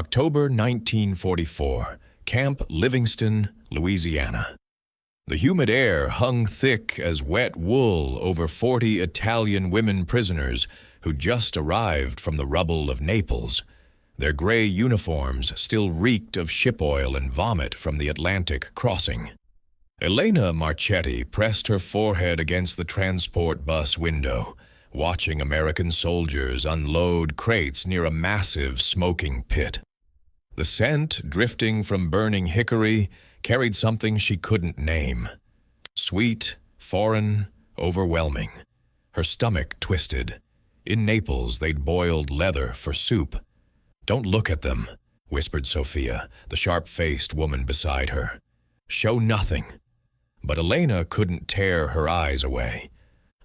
October 1944, Camp Livingston, Louisiana. The humid air hung thick as wet wool over 40 Italian women prisoners who just arrived from the rubble of Naples. Their gray uniforms still reeked of ship oil and vomit from the Atlantic crossing. Elena Marchetti pressed her forehead against the transport bus window, watching American soldiers unload crates near a massive smoking pit. The scent, drifting from burning hickory, carried something she couldn't name. Sweet, foreign, overwhelming. Her stomach twisted. In Naples, they'd boiled leather for soup. "Don't look at them," whispered Sophia, the sharp-faced woman beside her. "Show nothing." But Elena couldn't tear her eyes away.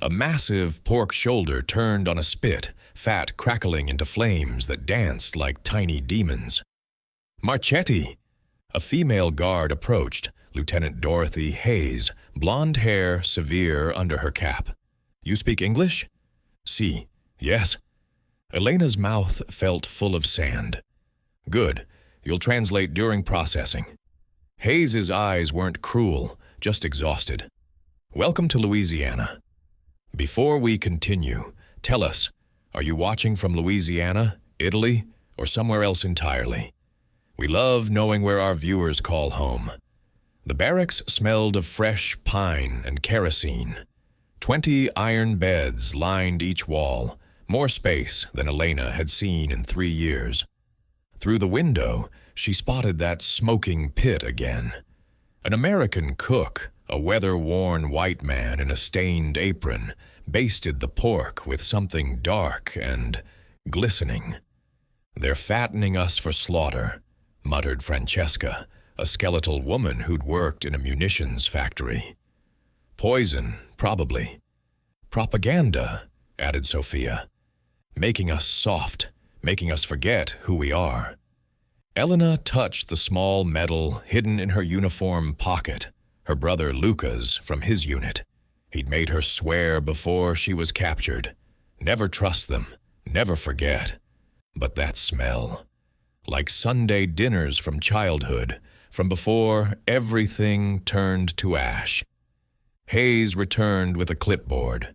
A massive pork shoulder turned on a spit, fat crackling into flames that danced like tiny demons. "Marchetti!" A female guard approached, Lieutenant Dorothy Hayes, blonde hair severe under her cap. "You speak English?" "Si, yes." Elena's mouth felt full of sand. "Good. You'll translate during processing." Hayes's eyes weren't cruel, just exhausted. "Welcome to Louisiana. Before we continue, tell us, are you watching from Louisiana, Italy, or somewhere else entirely? We love knowing where our viewers call home." The barracks smelled of fresh pine and kerosene. 20 iron beds lined each wall, more space than Elena had seen in 3 years. Through the window, she spotted that smoking pit again. An American cook, a weather-worn white man in a stained apron, basted the pork with something dark and glistening. "They're fattening us for slaughter," muttered Francesca, a skeletal woman who'd worked in a munitions factory. "Poison, probably." "Propaganda," added Sophia. "Making us soft, making us forget who we are." Elena touched the small medal hidden in her uniform pocket, her brother Luca's from his unit. He'd made her swear before she was captured. Never trust them, never forget. But that smell, like Sunday dinners from childhood, from before everything turned to ash. Hayes returned with a clipboard.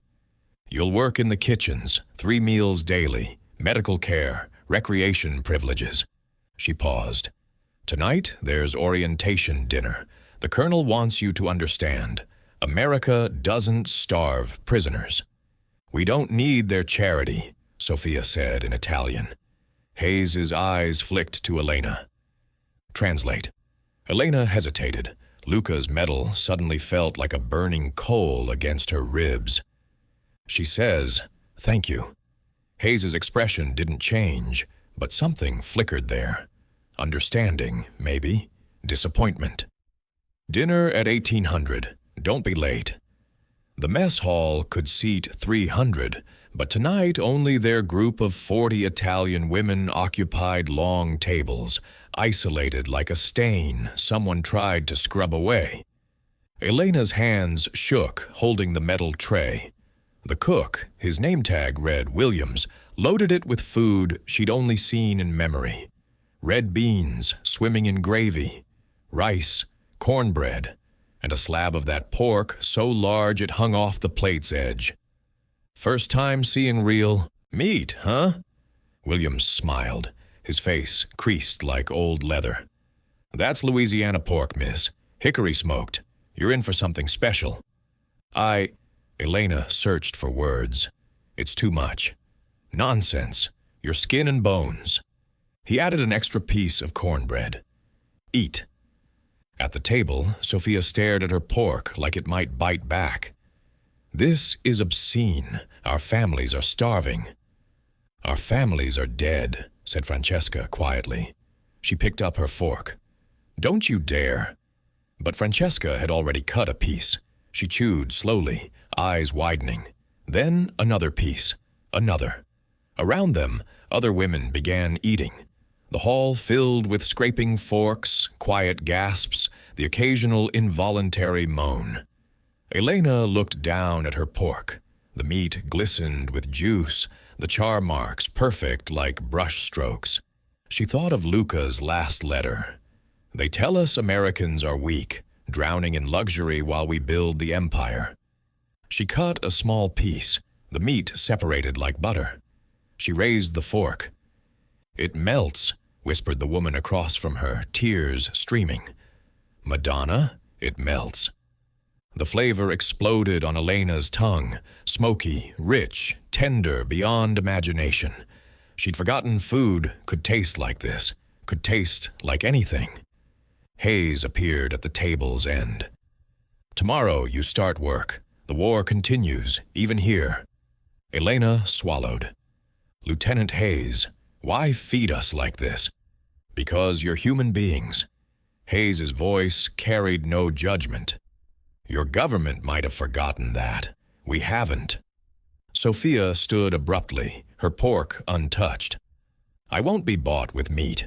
"You'll work in the kitchens, 3 meals daily, medical care, recreation privileges." She paused. "Tonight, there's orientation dinner. The colonel wants you to understand. America doesn't starve prisoners." "We don't need their charity," Sophia said in Italian. Hayes's eyes flicked to Elena. "Translate." Elena hesitated. Luca's medal suddenly felt like a burning coal against her ribs. "She says, 'Thank you.'" Hayes's expression didn't change, but something flickered there. Understanding, maybe. Disappointment. "Dinner at 1800. Don't be late." The mess hall could seat 300, but tonight only their group of 40 Italian women occupied long tables, isolated like a stain someone tried to scrub away. Elena's hands shook, holding the metal tray. The cook, his name tag read Williams, loaded it with food she'd only seen in memory. Red beans swimming in gravy, rice, cornbread, and a slab of that pork so large it hung off the plate's edge. "First time seeing real meat, huh?" Williams smiled, his face creased like old leather. "That's Louisiana pork, miss. Hickory smoked. You're in for something special." Elena searched for words. "It's too much." "Nonsense. Your skin and bones." He added an extra piece of cornbread. "Eat." At the table, Sophia stared at her pork like it might bite back. "This is obscene. Our families are starving." "Our families are dead," said Francesca quietly. She picked up her fork. "Don't you dare." But Francesca had already cut a piece. She chewed slowly, eyes widening. Then another piece, another. Around them, other women began eating. The hall filled with scraping forks, quiet gasps, the occasional involuntary moan. Elena looked down at her pork. The meat glistened with juice, the char marks perfect like brush strokes. She thought of Luca's last letter. They tell us Americans are weak, drowning in luxury while we build the empire. She cut a small piece, the meat separated like butter. She raised the fork. "It melts," whispered the woman across from her, tears streaming. "Madonna, it melts." The flavor exploded on Elena's tongue, smoky, rich, tender beyond imagination. She'd forgotten food could taste like this, could taste like anything. Hayes appeared at the table's end. "Tomorrow you start work. The war continues, even here." Elena swallowed. "Lieutenant Hayes, why feed us like this?" "Because you're human beings." Hayes's voice carried no judgment. "Your government might have forgotten that. We haven't." Sophia stood abruptly, her pork untouched. "I won't be bought with meat."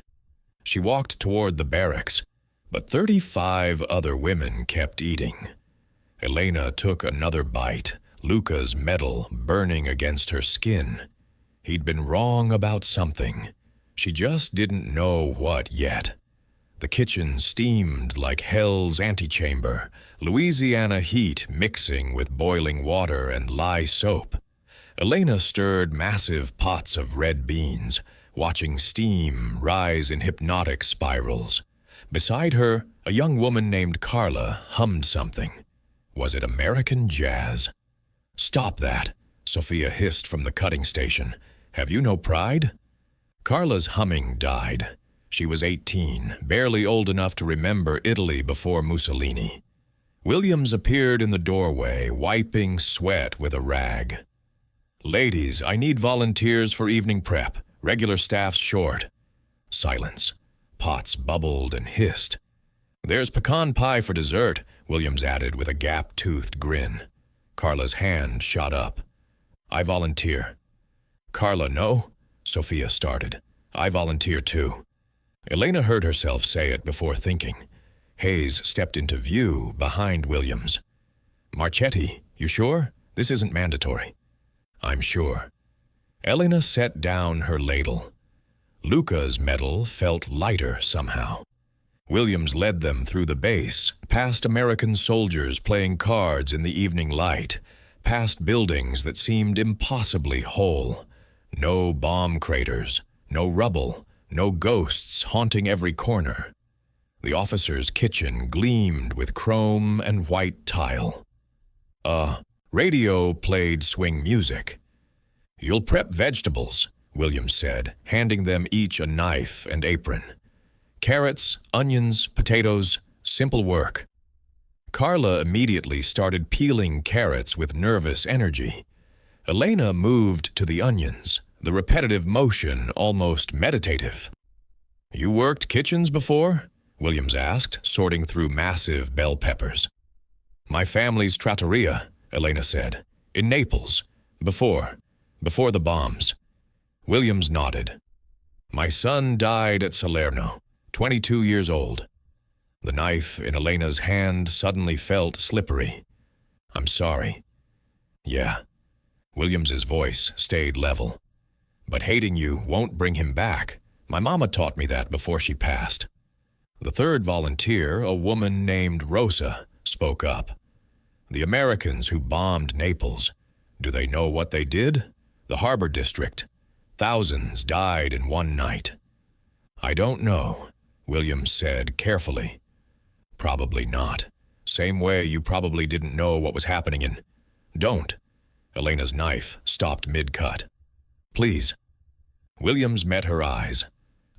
She walked toward the barracks, but 35 other women kept eating. Elena took another bite, Luca's metal burning against her skin. He'd been wrong about something. She just didn't know what yet. The kitchen steamed like hell's antechamber, Louisiana heat mixing with boiling water and lye soap. Elena stirred massive pots of red beans, watching steam rise in hypnotic spirals. Beside her, a young woman named Carla hummed something. Was it American jazz? "Stop that," Sophia hissed from the cutting station. "Have you no pride?" Carla's humming died. She was 18, barely old enough to remember Italy before Mussolini. Williams appeared in the doorway, wiping sweat with a rag. "Ladies, I need volunteers for evening prep. Regular staff's short." Silence. Pots bubbled and hissed. "There's pecan pie for dessert," Williams added with a gap-toothed grin. Carla's hand shot up. "I volunteer." "Carla, no?" Sophia started. "I volunteer too." Elena heard herself say it before thinking. Hayes stepped into view behind Williams. "Marchetti, you sure? This isn't mandatory." "I'm sure." Elena set down her ladle. Luca's metal felt lighter somehow. Williams led them through the base, past American soldiers playing cards in the evening light, past buildings that seemed impossibly whole. No bomb craters, no rubble, no ghosts haunting every corner. The officer's kitchen gleamed with chrome and white tile. Radio played swing music. "You'll prep vegetables," Williams said, handing them each a knife and apron. "Carrots, onions, potatoes, simple work." Carla immediately started peeling carrots with nervous energy. Elena moved to the onions, the repetitive motion almost meditative. "You worked kitchens before?" Williams asked, sorting through massive bell peppers. "My family's trattoria," Elena said. "In Naples. Before the bombs." Williams nodded. "My son died at Salerno, 22 years old." The knife in Elena's hand suddenly felt slippery. "I'm sorry." "Yeah." Williams's voice stayed level. "But hating you won't bring him back. My mama taught me that before she passed." The third volunteer, a woman named Rosa, spoke up. "The Americans who bombed Naples, do they know what they did? The harbor district. Thousands died in one night." "I don't know," Williams said carefully. "Probably not. Same way you probably didn't know what was happening in—" "Don't." Elena's knife stopped mid-cut. "Please." Williams met her eyes.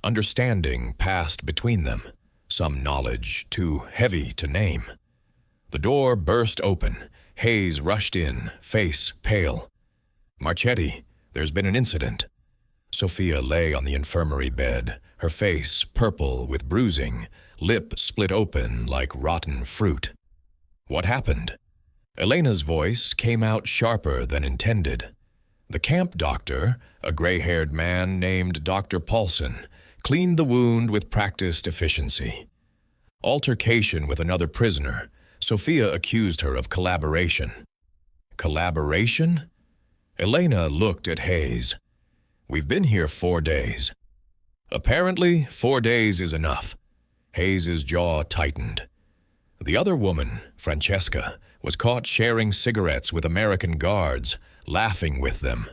Understanding passed between them, some knowledge too heavy to name. The door burst open. Hayes rushed in, face pale. "Marchetti, there's been an incident." Sophia lay on the infirmary bed, her face purple with bruising, lip split open like rotten fruit. "What happened?" Elena's voice came out sharper than intended. The camp doctor, a gray-haired man named Dr. Paulson, cleaned the wound with practiced efficiency. Altercation with another prisoner, Sophia accused her of collaboration. Collaboration? Elena looked at Hayes. "We've been here 4 days." Apparently, 4 days is enough. Hayes's jaw tightened. The other woman, Francesca, was caught sharing cigarettes with American guards, laughing with them.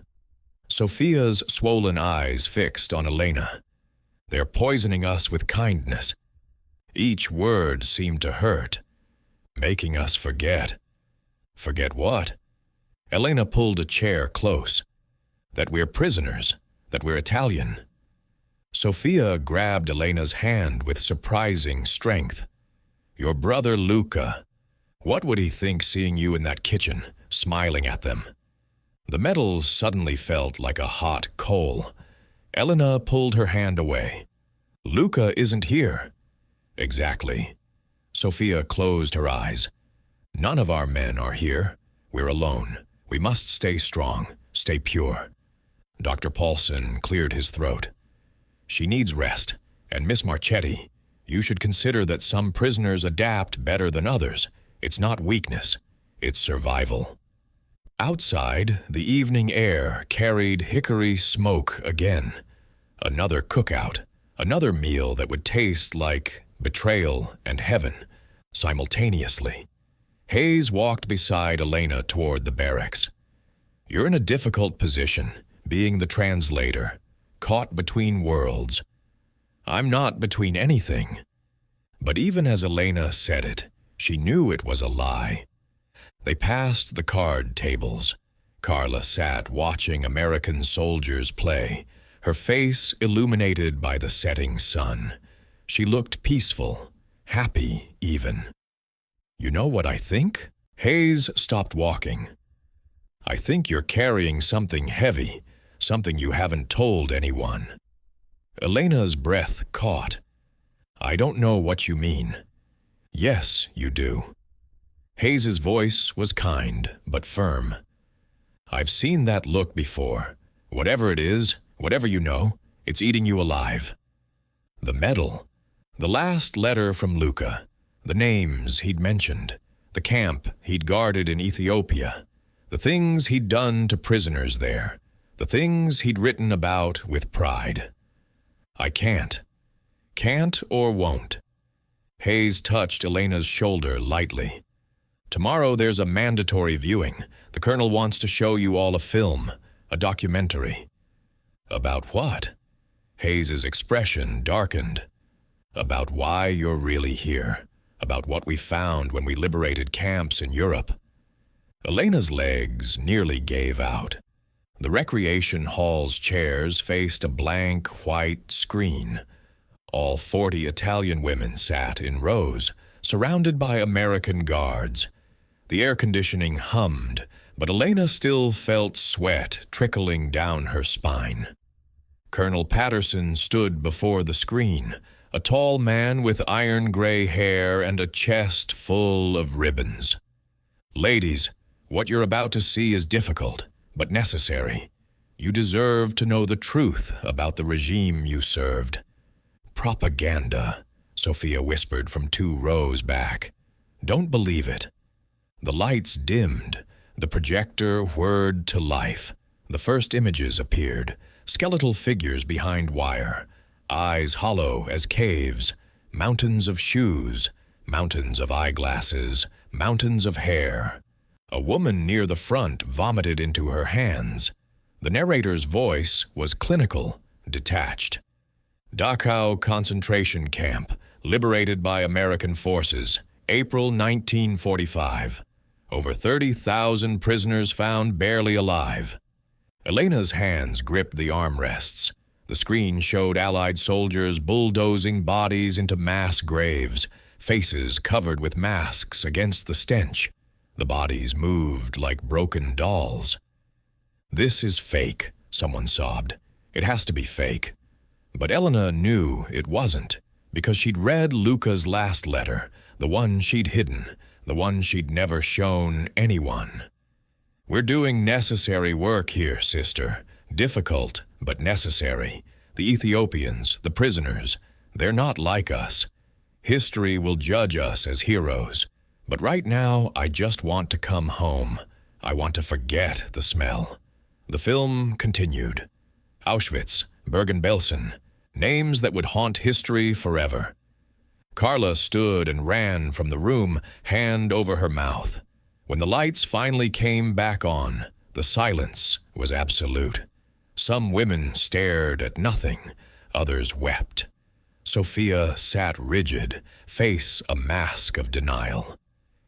Sophia's swollen eyes fixed on Elena. They're poisoning us with kindness. Each word seemed to hurt, making us forget. Forget what? Elena pulled a chair close. That we're prisoners, that we're Italian. Sophia grabbed Elena's hand with surprising strength. Your brother Luca. What would he think seeing you in that kitchen, smiling at them? The metal suddenly felt like a hot coal. Elena pulled her hand away. Luca isn't here. Exactly. Sophia closed her eyes. None of our men are here. We're alone. We must stay strong, stay pure. Dr. Paulson cleared his throat. She needs rest, and Miss Marchetti, you should consider that some prisoners adapt better than others. It's not weakness, it's survival. Outside, the evening air carried hickory smoke again. Another cookout, another meal that would taste like betrayal and heaven simultaneously. Hayes walked beside Elena toward the barracks. You're in a difficult position, being the translator, caught between worlds. I'm not between anything. But even as Elena said it, she knew it was a lie. They passed the card tables. Carla sat watching American soldiers play, her face illuminated by the setting sun. She looked peaceful, happy even. You know what I think? Hayes stopped walking. I think you're carrying something heavy, something you haven't told anyone. Elena's breath caught. I don't know what you mean. Yes, you do. Hayes's voice was kind, but firm. I've seen that look before. Whatever it is, whatever you know, it's eating you alive. The medal. The last letter from Luca. The names he'd mentioned. The camp he'd guarded in Ethiopia. The things he'd done to prisoners there. The things he'd written about with pride. I can't. Can't or won't. Hayes touched Elena's shoulder lightly. Tomorrow there's a mandatory viewing. The colonel wants to show you all a film, a documentary. About what? Hayes's expression darkened. About why you're really here. About what we found when we liberated camps in Europe. Elena's legs nearly gave out. The recreation hall's chairs faced a blank white screen. All 40 Italian women sat in rows, surrounded by American guards. The air conditioning hummed, but Elena still felt sweat trickling down her spine. Colonel Patterson stood before the screen, a tall man with iron-gray hair and a chest full of ribbons. Ladies, what you're about to see is difficult, but necessary. You deserve to know the truth about the regime you served. Propaganda, Sophia whispered from 2 rows back. Don't believe it. The lights dimmed. The projector whirred to life. The first images appeared, skeletal figures behind wire, eyes hollow as caves, mountains of shoes, mountains of eyeglasses, mountains of hair. A woman near the front vomited into her hands. The narrator's voice was clinical, detached. Dachau concentration camp, liberated by American forces, April 1945. Over 30,000 prisoners found barely alive. Elena's hands gripped the armrests. The screen showed Allied soldiers bulldozing bodies into mass graves, faces covered with masks against the stench. The bodies moved like broken dolls. This is fake, someone sobbed. It has to be fake. But Elena knew it wasn't, because she'd read Luca's last letter, the one she'd hidden, the one she'd never shown anyone. We're doing necessary work here, sister. Difficult, but necessary. The Ethiopians, the prisoners, they're not like us. History will judge us as heroes. But right now, I just want to come home. I want to forget the smell. The film continued. Auschwitz, Bergen-Belsen, names that would haunt history forever. Carla stood and ran from the room, hand over her mouth. When the lights finally came back on, the silence was absolute. Some women stared at nothing, others wept. Sophia sat rigid, face a mask of denial.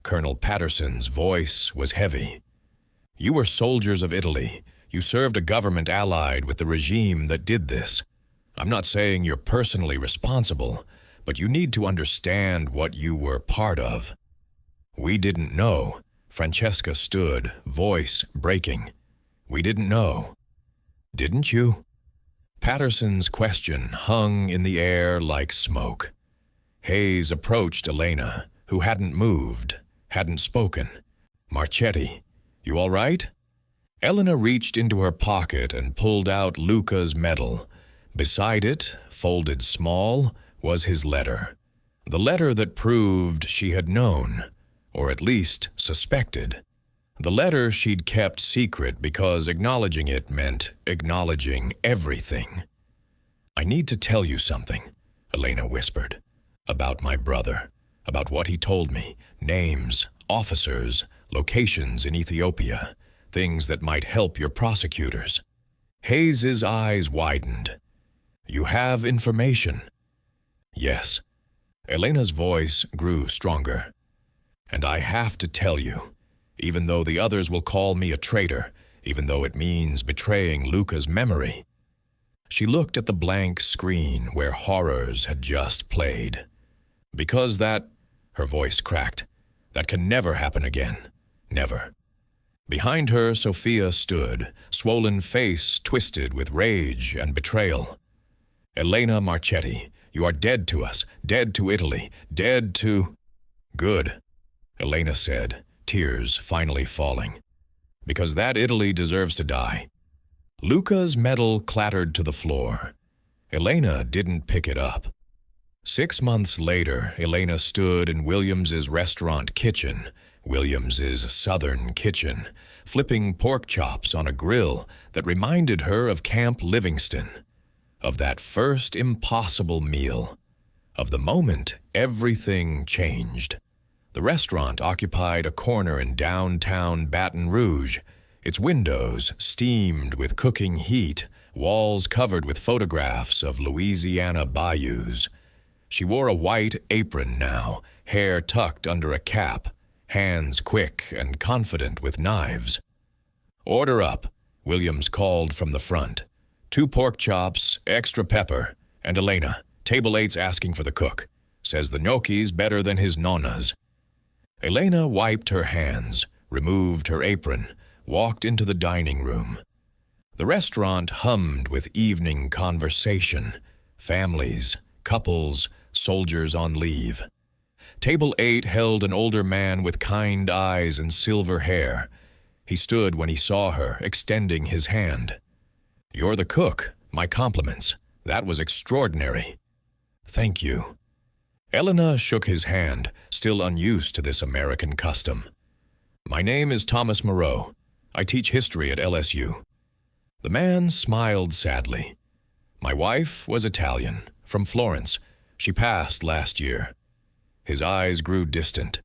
Colonel Patterson's voice was heavy. "You were soldiers of Italy. You served a government allied with the regime that did this. I'm not saying you're personally responsible, but you need to understand what you were part of." "We didn't know." Francesca stood, voice breaking. "We didn't know." "Didn't you?" Patterson's question hung in the air like smoke. Hayes approached Elena, who hadn't moved, hadn't spoken. "Marchetti, you all right?" Elena reached into her pocket and pulled out Luca's medal. Beside it, folded small, was his letter. The letter that proved she had known, or at least suspected. The letter she'd kept secret because acknowledging it meant acknowledging everything. "I need to tell you something," Elena whispered. "About my brother, about what he told me, names, officers, locations in Ethiopia, things that might help your prosecutors." Hayes's eyes widened. "You have information?" "Yes." Elena's voice grew stronger. "And I have to tell you, even though the others will call me a traitor, even though it means betraying Luca's memory." She looked at the blank screen where horrors had just played. "Because that," her voice cracked, "that can never happen again. Never." Behind her, Sophia stood, swollen face twisted with rage and betrayal. "Elena Marchetti, you are dead to us, dead to Italy, dead to—" "Good," Elena said, tears finally falling. "Because that Italy deserves to die." Luca's medal clattered to the floor. Elena didn't pick it up. 6 months later, Elena stood in Williams's restaurant kitchen, Williams's southern kitchen, flipping pork chops on a grill that reminded her of Camp Livingston, of that first impossible meal, of the moment everything changed. The restaurant occupied a corner in downtown Baton Rouge, its windows steamed with cooking heat, walls covered with photographs of Louisiana bayous. She wore a white apron now, hair tucked under a cap, hands quick and confident with knives. "Order up," Williams called from the front. "2 pork chops, extra pepper, and Elena, table 8's asking for the cook. Says the gnocchi's better than his nonna's." Elena wiped her hands, removed her apron, walked into the dining room. The restaurant hummed with evening conversation, families, couples, soldiers on leave. Table 8 held an older man with kind eyes and silver hair. He stood when he saw her, extending his hand. "You're the cook. My compliments. That was extraordinary." "Thank you." Elena shook his hand, still unused to this American custom. "My name is Thomas Moreau. I teach history at LSU." The man smiled sadly. "My wife was Italian, from Florence. She passed last year." His eyes grew distant.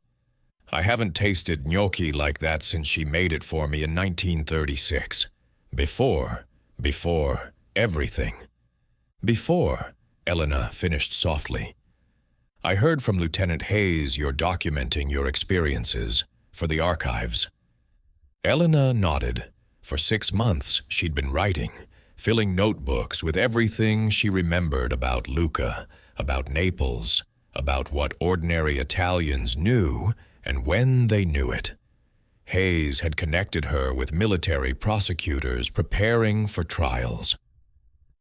"I haven't tasted gnocchi like that since she made it for me in 1936. Before everything." "Before," Elena finished softly. "I heard from Lieutenant Hayes you're documenting your experiences for the archives." Elena nodded. For 6 months she'd been writing, filling notebooks with everything she remembered about Luca, about Naples, about what ordinary Italians knew and when they knew it. Hayes had connected her with military prosecutors preparing for trials.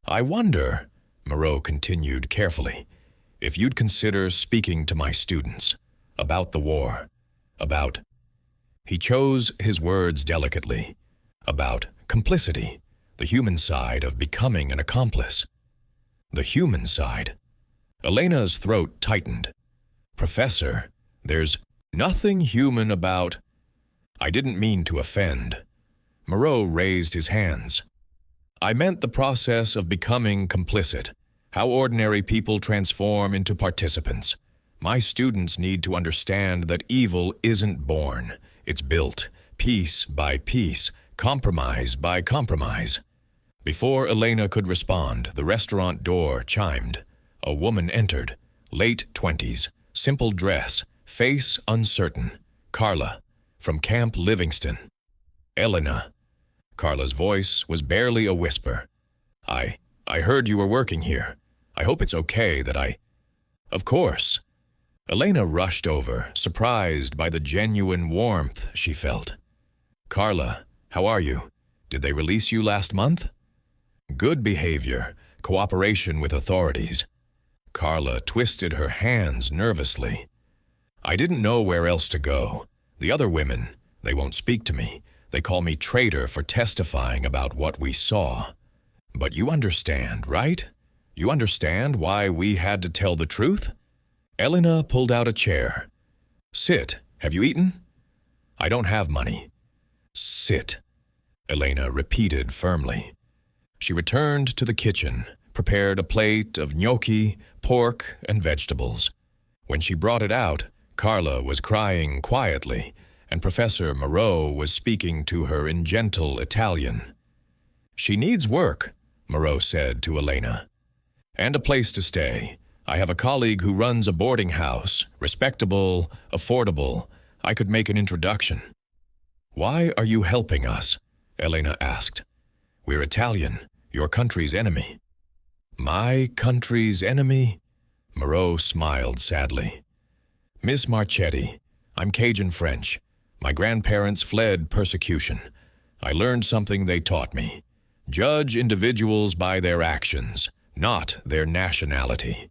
"I wonder," Moreau continued carefully, "if you'd consider speaking to my students about the war, about—" he chose his words delicately, "about complicity, the human side of becoming an accomplice." "The human side?" Elena's throat tightened. "Professor, there's nothing human about—" "I didn't mean to offend." Moreau raised his hands. "I meant the process of becoming complicit, How ordinary people transform into participants. My students need to understand that evil isn't born. It's built, piece by piece, compromise by compromise. Before Elena could respond, the restaurant door chimed. A woman entered, late 20s, simple dress, face uncertain. Carla, from Camp Livingston. Elena. Carla's voice was barely a whisper. I heard you were working here. I hope it's okay that I... Of course. Elena rushed over, surprised by the genuine warmth she felt. Carla, how are you? Did they release you last month? Good behavior, cooperation with authorities. Carla twisted her hands nervously. I didn't know where else to go. The other women, they won't speak to me. They call me traitor for testifying about what we saw. But you understand, right? You understand why we had to tell the truth? Elena pulled out a chair. Sit. Have you eaten? I don't have money. Sit, Elena repeated firmly. She returned to the kitchen, prepared a plate of gnocchi, pork, and vegetables. When she brought it out, Carla was crying quietly, and Professor Moreau was speaking to her in gentle Italian. She needs work, Moreau said to Elena. And a place to stay. I have a colleague who runs a boarding house, respectable, affordable. I could make an introduction. Why are you helping us? Elena asked. We're Italian, your country's enemy. My country's enemy? Moreau smiled sadly. Miss Marchetti, I'm Cajun French. My grandparents fled persecution. I learned something they taught me. Judge individuals by their actions, not their nationality.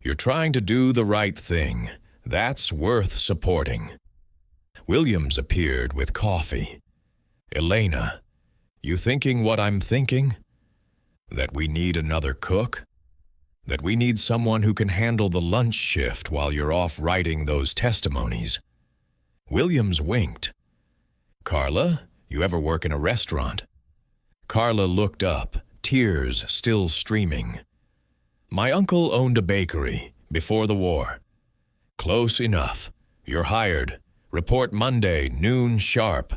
You're trying to do the right thing. That's worth supporting. Williams appeared with coffee. Elena, you thinking what I'm thinking? That we need another cook? That we need someone who can handle the lunch shift while you're off writing those testimonies? Williams winked. Carla, you ever work in a restaurant? Carla looked up, tears still streaming. My uncle owned a bakery before the war. Close enough. You're hired. Report Monday, noon sharp.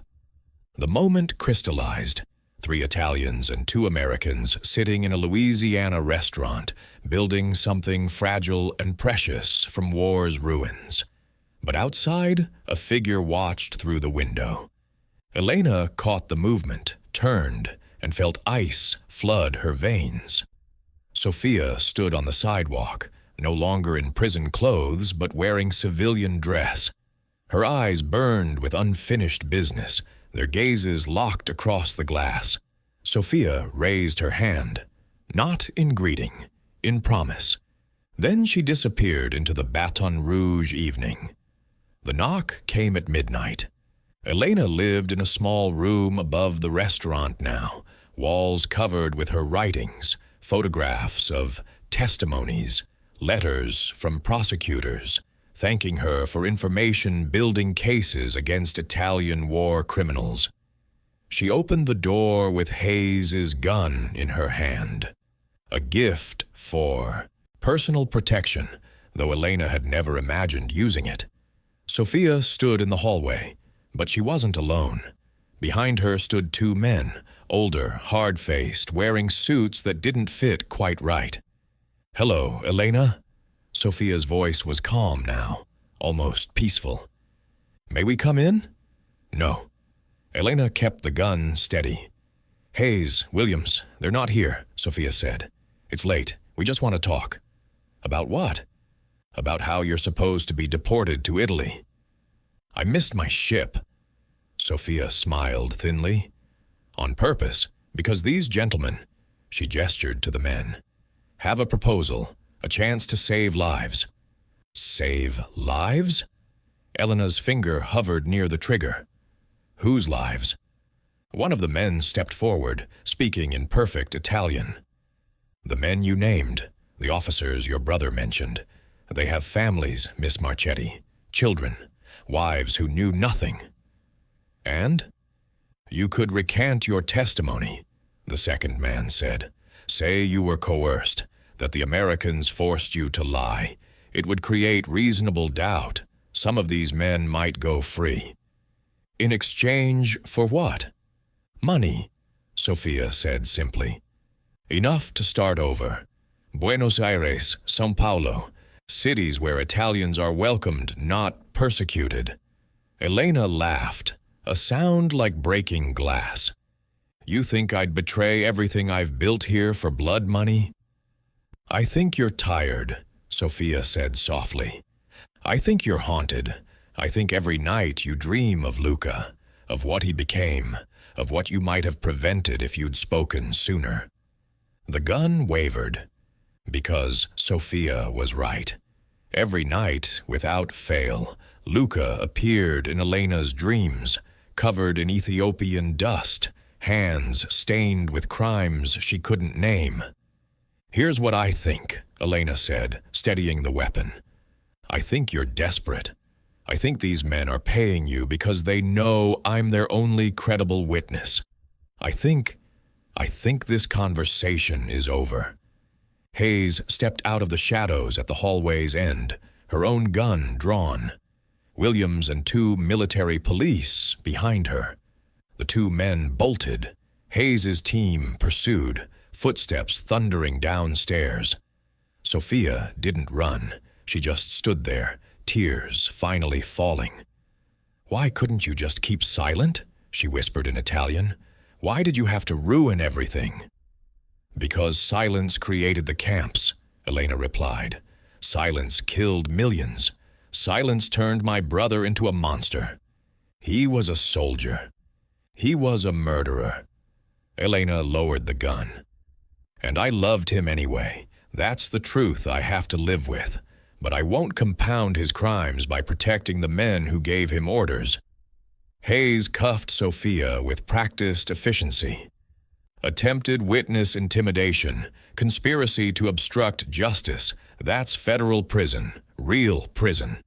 The moment crystallized. 3 Italians and 2 Americans sitting in a Louisiana restaurant, building something fragile and precious from war's ruins. But outside, a figure watched through the window. Elena caught the movement, turned, and felt ice flood her veins. Sophia stood on the sidewalk, no longer in prison clothes but wearing civilian dress. Her eyes burned with unfinished business, their gazes locked across the glass. Sophia raised her hand, not in greeting, in promise. Then she disappeared into the Baton Rouge evening. The knock came at midnight. Elena lived in a small room above the restaurant now, walls covered with her writings, photographs of testimonies, letters from prosecutors, thanking her for information building cases against Italian war criminals. She opened the door with Hayes's gun in her hand, a gift for personal protection, though Elena had never imagined using it. Sophia stood in the hallway, but she wasn't alone. Behind her stood 2 men, older, hard-faced, wearing suits that didn't fit quite right. Hello, Elena? Sophia's voice was calm now, almost peaceful. May we come in? No. Elena kept the gun steady. Hayes, Williams, they're not here, Sophia said. It's late. We just want to talk. About what? About how you're supposed to be deported to Italy. I missed my ship. Sophia smiled thinly. On purpose, because these gentlemen, she gestured to the men, have a proposal, a chance to save lives. Save lives? Elena's finger hovered near the trigger. Whose lives? One of the men stepped forward, speaking in perfect Italian. The men you named, the officers your brother mentioned. They have families, Miss Marchetti, children, wives who knew nothing. And? You could recant your testimony, the second man said. Say you were coerced, that the Americans forced you to lie. It would create reasonable doubt. Some of these men might go free. In exchange for what? Money, Sophia said simply. Enough to start over. Buenos Aires, São Paulo, cities where Italians are welcomed, not persecuted. Elena laughed, a sound like breaking glass. You think I'd betray everything I've built here for blood money? I think you're tired, Sophia said softly. I think you're haunted. I think every night you dream of Luca, of what he became, of what you might have prevented if you'd spoken sooner. The gun wavered, because Sophia was right. Every night, without fail, Luca appeared in Elena's dreams, covered in Ethiopian dust, hands stained with crimes she couldn't name. Here's what I think, Elena said, steadying the weapon. I think you're desperate. I think these men are paying you because they know I'm their only credible witness. I think this conversation is over. Hayes stepped out of the shadows at the hallway's end, her own gun drawn. Williams and 2 military police behind her. The 2 men bolted. Hayes's team pursued, footsteps thundering downstairs. Sophia didn't run. She just stood there, tears finally falling. Why couldn't you just keep silent? She whispered in Italian. Why did you have to ruin everything? Because silence created the camps, Elena replied. Silence killed millions. Silence turned my brother into a monster. He was a soldier. He was a murderer. Elena lowered the gun. And I loved him anyway. That's the truth I have to live with. But I won't compound his crimes by protecting the men who gave him orders. Hayes cuffed Sophia with practiced efficiency. Attempted witness intimidation, conspiracy to obstruct justice, that's federal prison, real prison.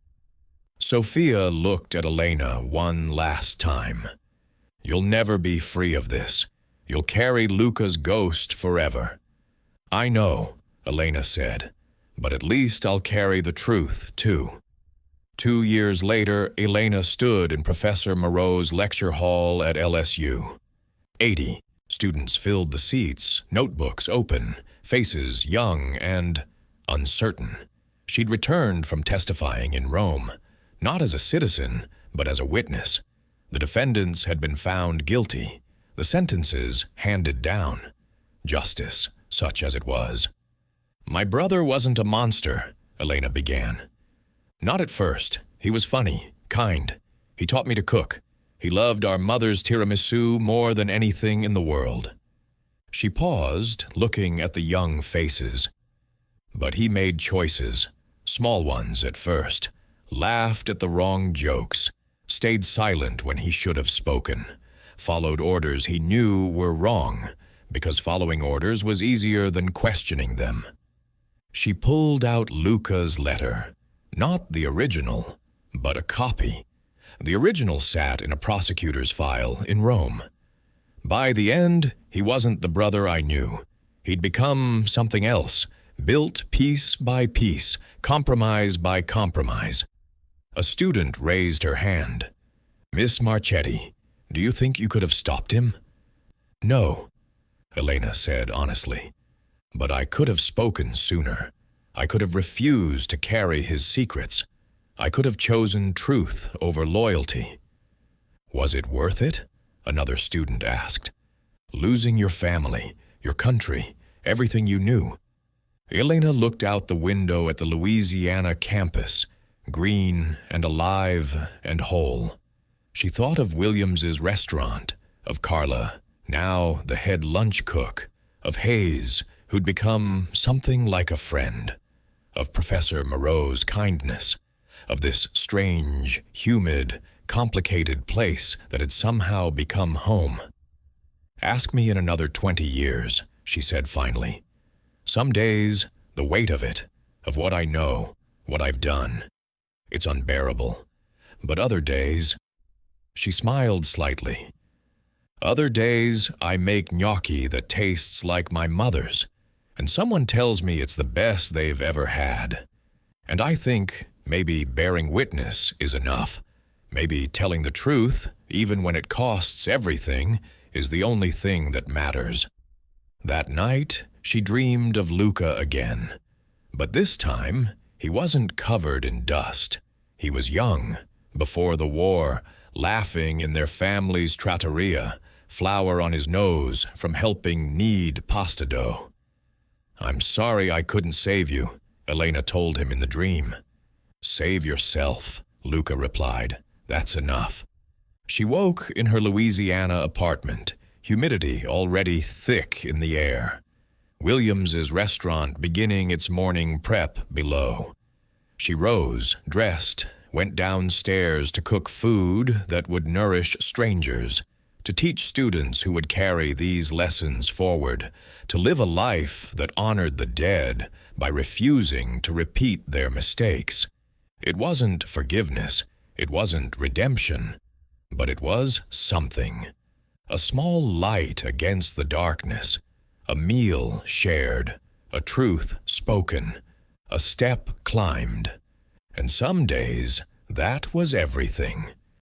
Sophia looked at Elena one last time. You'll never be free of this. You'll carry Luca's ghost forever. I know, Elena said, but at least I'll carry the truth, too. 2 years later, Elena stood in Professor Moreau's lecture hall at LSU. 80 students filled the seats, notebooks open, faces young and uncertain. She'd returned from testifying in Rome, not as a citizen, but as a witness. The defendants had been found guilty, the sentences handed down. Justice, such as it was. My brother wasn't a monster, Elena began. Not at first. He was funny, kind. He taught me to cook. He loved our mother's tiramisu more than anything in the world. She paused, looking at the young faces. But he made choices, small ones at first, laughed at the wrong jokes, stayed silent when he should have spoken, followed orders he knew were wrong, because following orders was easier than questioning them. She pulled out Luca's letter, not the original, but a copy. The original sat in a prosecutor's file in Rome. By the end, he wasn't the brother I knew. He'd become something else, built piece by piece, compromise by compromise. A student raised her hand. Miss Marchetti, do you think you could have stopped him? No, Elena said honestly. But I could have spoken sooner. I could have refused to carry his secrets. I could have chosen truth over loyalty. Was it worth it? Another student asked. Losing your family, your country, everything you knew. Elena looked out the window at the Louisiana campus, green and alive and whole. She thought of Williams's restaurant, of Carla, now the head lunch cook, of Hayes, who'd become something like a friend, of Professor Moreau's kindness, of this strange, humid, complicated place that had somehow become home. Ask me in another 20 years, she said finally. Some days, the weight of it, of what I know, what I've done, it's unbearable. But other days, she smiled slightly. Other days, I make gnocchi that tastes like my mother's, and someone tells me it's the best they've ever had. And I think maybe bearing witness is enough. Maybe telling the truth, even when it costs everything, is the only thing that matters. That night, she dreamed of Luca again. But this time, he wasn't covered in dust. He was young, before the war, laughing in their family's trattoria, flour on his nose from helping knead pasta dough. "I'm sorry I couldn't save you," Elena told him in the dream. "Save yourself," Luca replied. "That's enough." She woke in her Louisiana apartment, humidity already thick in the air. Williams's restaurant beginning its morning prep below. She rose, dressed, went downstairs to cook food that would nourish strangers, to teach students who would carry these lessons forward, to live a life that honored the dead by refusing to repeat their mistakes. It wasn't forgiveness, it wasn't redemption, but it was something. A small light against the darkness, a meal shared, a truth spoken, a step climbed. And some days, that was everything.